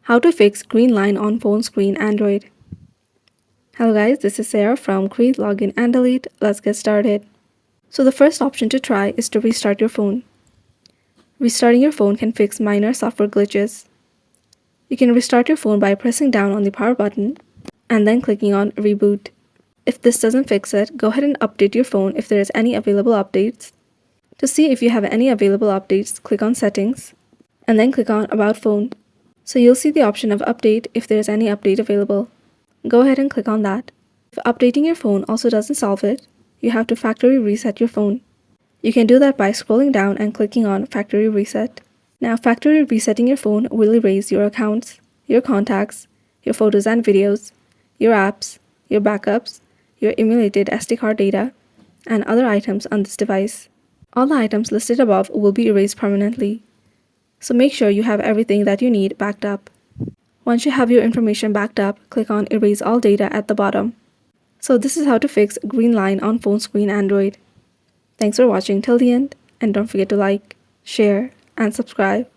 How to fix green line on phone screen Android. Hello guys, this is Sarah from Create, Login and Delete. Let's get started. So the first option to try is to restart your phone. Restarting your phone can fix minor software glitches. You can restart your phone by pressing down on the power button and then clicking on Reboot. If this doesn't fix it, go ahead and update your phone if there is any available updates. To see if you have any available updates, click on Settings and then click on About Phone. So you'll see the option of Update if there is any update available. Go ahead and click on that. If updating your phone also doesn't solve it, you have to factory reset your phone. You can do that by scrolling down and clicking on Factory Reset. Now, factory resetting your phone will erase your accounts, your contacts, your photos and videos, your apps, your backups, your emulated SD card data, and other items on this device. All the items listed above will be erased permanently. So make sure you have everything that you need backed up. Once you have your information backed up, click on Erase All Data at the bottom. So this is how to fix green line on phone screen Android. Thanks for watching till the end, and don't forget to like, share, and subscribe.